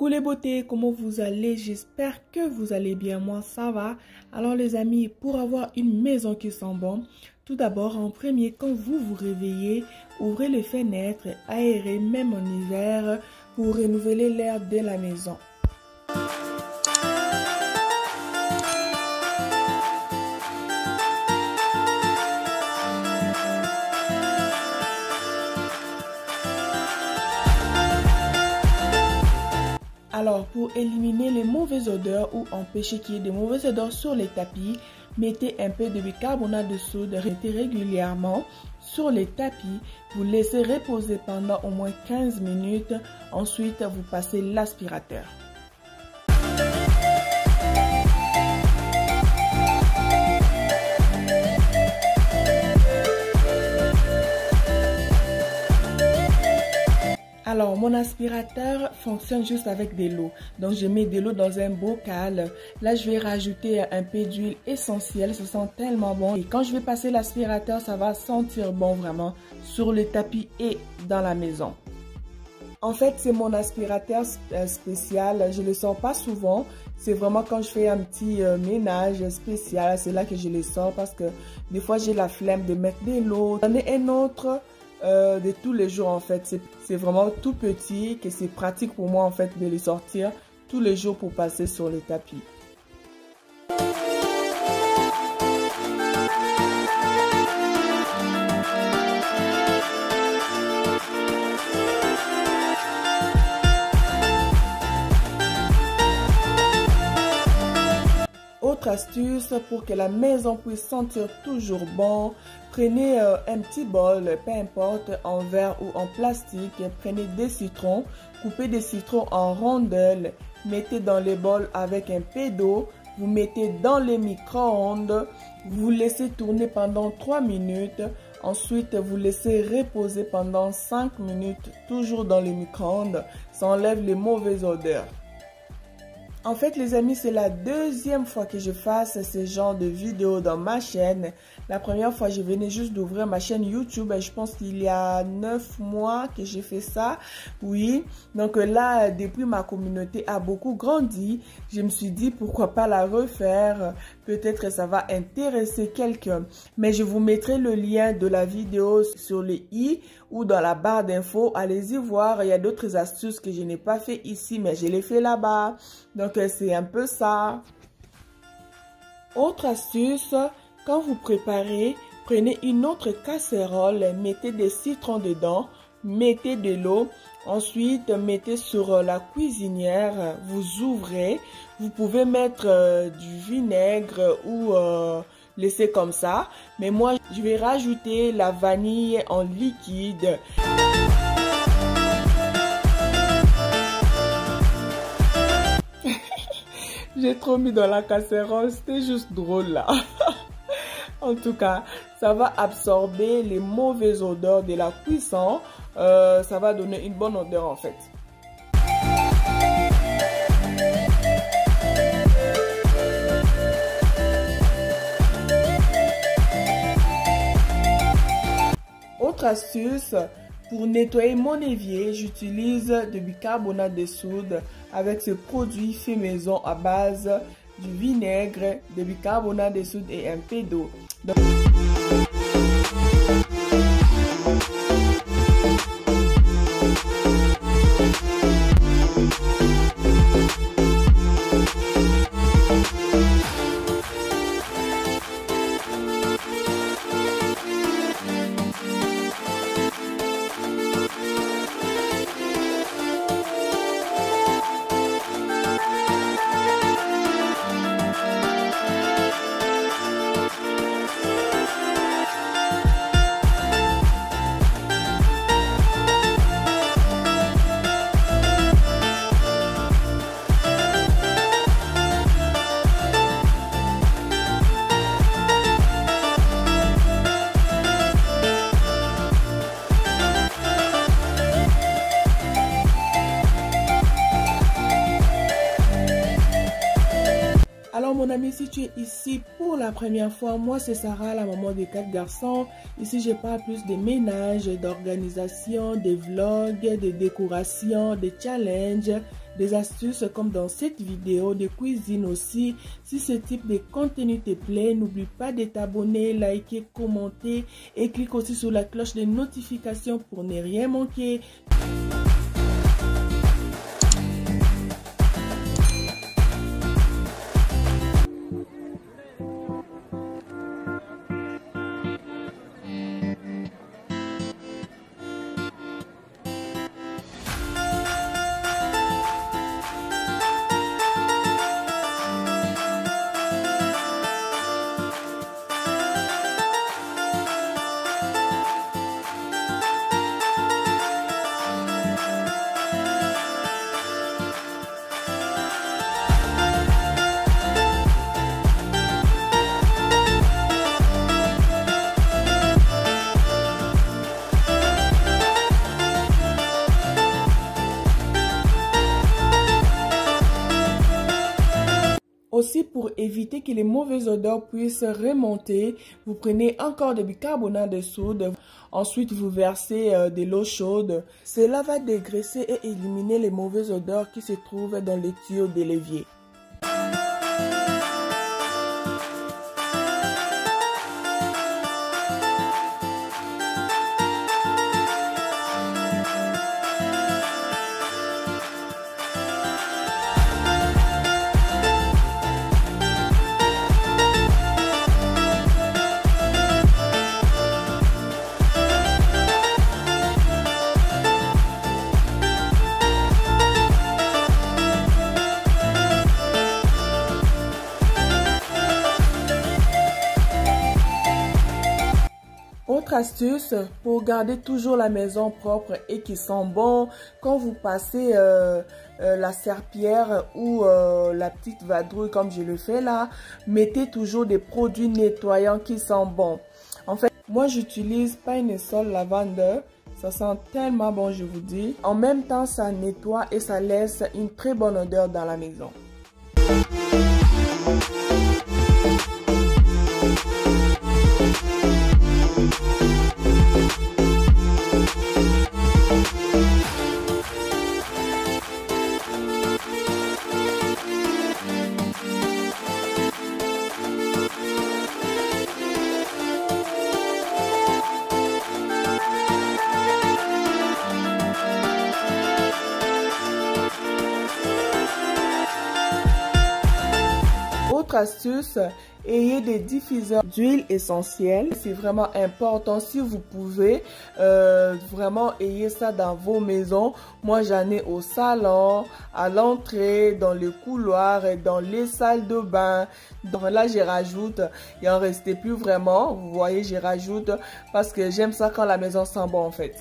Coucou les beautés, comment vous allez? J'espère que vous allez bien, moi ça va. Alors les amis, pour avoir une maison qui sent bon, tout d'abord en premier, quand vous vous réveillez, ouvrez les fenêtres, aérez même en hiver pour renouveler l'air de la maison. Alors, pour éliminer les mauvaises odeurs ou empêcher qu'il y ait de mauvaises odeurs sur les tapis, mettez un peu de bicarbonate de soude régulièrement sur les tapis. Vous laissez reposer pendant au moins 15 minutes. Ensuite, vous passez l'aspirateur. Alors, mon aspirateur fonctionne juste avec de l'eau. Donc, je mets de l'eau dans un bocal. Là, je vais rajouter un peu d'huile essentielle. Ça sent tellement bon. Et quand je vais passer l'aspirateur, ça va sentir bon vraiment sur le tapis et dans la maison. En fait, c'est mon aspirateur spécial. Je ne le sors pas souvent. C'est vraiment quand je fais un petit ménage spécial. C'est là que je le sors parce que des fois, j'ai la flemme de mettre de l'eau. J'en ai un autre de tous les jours en fait. C'est vraiment tout petit que c'est pratique pour moi en fait de les sortir tous les jours pour passer sur le tapis. Autre astuce pour que la maison puisse sentir toujours bon, prenez un petit bol, peu importe, en verre ou en plastique, prenez des citrons, coupez des citrons en rondelles, mettez dans le bol avec un peu d'eau, vous mettez dans les micro-ondes, vous laissez tourner pendant 3 minutes, ensuite vous laissez reposer pendant 5 minutes, toujours dans les micro-ondes, ça enlève les mauvaises odeurs. En fait, les amis, c'est la deuxième fois que je fasse ce genre de vidéo dans ma chaîne. La première fois, je venais juste d'ouvrir ma chaîne YouTube. Et je pense qu'il y a 9 mois que j'ai fait ça. Oui. Donc là, depuis ma communauté a beaucoup grandi, je me suis dit pourquoi pas la refaire. Peut-être ça va intéresser quelqu'un. Mais je vous mettrai le lien de la vidéo sur le i ou dans la barre d'infos. Allez-y voir. Il y a d'autres astuces que je n'ai pas fait ici, mais je les fais là-bas. Donc, c'est un peu ça. Autre astuce, quand vous préparez, prenez une autre casserole, mettez des citrons dedans, mettez de l'eau, ensuite mettez sur la cuisinière, vous ouvrez, vous pouvez mettre du vinaigre ou laisser comme ça, mais moi je vais rajouter la vanille en liquide. J'ai trop mis dans la casserole, c'était juste drôle là. En tout cas, ça va absorber les mauvaises odeurs de la cuisson. Ça va donner une bonne odeur en fait. Autre astuce, pour nettoyer mon évier, j'utilise du bicarbonate de soude avec ce produit fait maison à base du vinaigre, de bicarbonate de soude et un peu d'eau. Alors mon ami, si tu es ici pour la première fois, moi c'est Sarah, la maman des 4 garçons. Ici je parle plus de ménage, d'organisation, des vlogs, de décoration, des challenges, des astuces comme dans cette vidéo de cuisine aussi. Si ce type de contenu te plaît, n'oublie pas de t'abonner, liker, commenter et clique aussi sur la cloche de notification pour ne rien manquer. Aussi, pour éviter que les mauvaises odeurs puissent remonter, vous prenez encore du bicarbonate de soude. Ensuite, vous versez de l'eau chaude. Cela va dégraisser et éliminer les mauvaises odeurs qui se trouvent dans les tuyaux de l'évier. Autre astuce pour garder toujours la maison propre et qui sent bon, quand vous passez la serpillière ou la petite vadrouille comme je le fais là, mettez toujours des produits nettoyants qui sentent bon. En fait, moi j'utilise Pine-Sol Lavender, ça sent tellement bon, je vous dis. En même temps, ça nettoie et ça laisse une très bonne odeur dans la maison. Autre astuce, ayez des diffuseurs d'huile essentielle. C'est vraiment important si vous pouvez vraiment ayez ça dans vos maisons. Moi j'en ai au salon, à l'entrée, dans le couloir et dans les salles de bain. Donc là je rajoute, il en restait plus vraiment. Vous voyez, je rajoute parce que j'aime ça quand la maison sent bon en fait.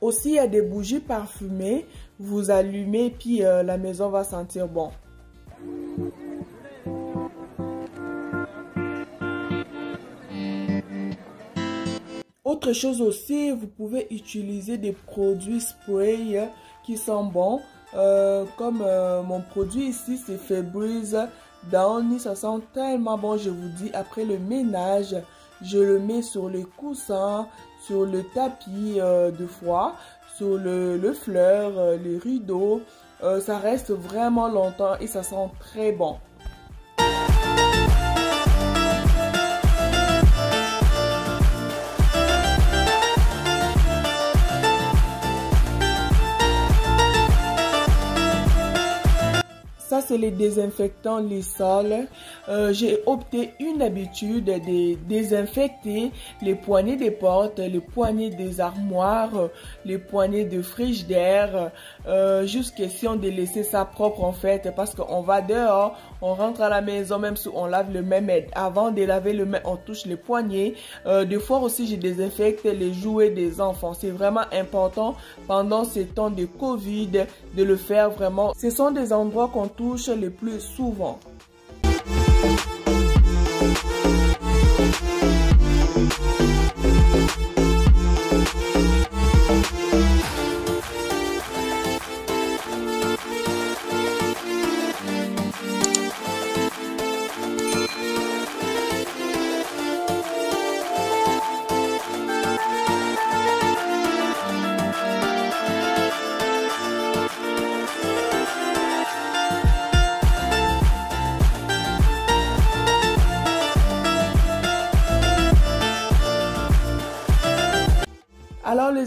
Aussi, il y a des bougies parfumées. Vous allumez, puis la maison va sentir bon. Autre chose aussi, vous pouvez utiliser des produits spray qui sont bons. Comme mon produit ici, c'est Febreze Downy. Ça sent tellement bon, je vous dis. Après le ménage, je le mets sur les coussins, sur le tapis de froid, sur le fleur, les rideaux. Ça reste vraiment longtemps et ça sent très bon. Ça, c'est les désinfectants Lysol. J'ai opté une habitude de désinfecter les poignées des portes, les poignées des armoires, les poignées de frigidaire, juste question de laisser ça propre en fait, parce qu'on va dehors, on rentre à la maison, même si on lave le même, avant de laver le même, on touche les poignées. Des fois aussi, je désinfecte les jouets des enfants. C'est vraiment important pendant ces temps de Covid de le faire vraiment. Ce sont des endroits qu'on touche le plus souvent.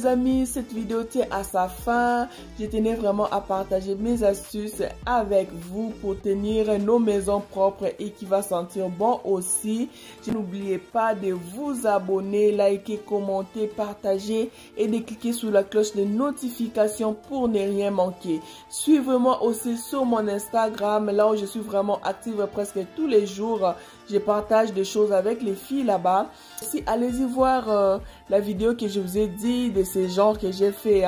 amis, cette vidéo tient à sa fin. Je tenais vraiment à partager mes astuces avec vous pour tenir nos maisons propres et qui va sentir bon aussi. N'oubliez pas de vous abonner, liker, commenter, partager et de cliquer sur la cloche de notification pour ne rien manquer. Suivez-moi aussi sur mon Instagram, là où je suis vraiment active presque tous les jours. Je partage des choses avec les filles là-bas. Si allez-y voir la vidéo que je vous ai dit de ces genres que j'ai fait.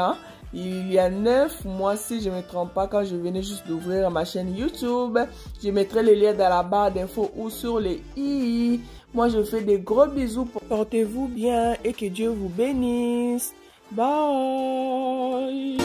Il y a 9 mois, si je ne me trompe pas, quand je venais juste d'ouvrir ma chaîne YouTube. Je mettrai les liens dans la barre d'infos ou sur les i. Moi, je vous fais des gros bisous. Portez-vous bien et que Dieu vous bénisse. Bye.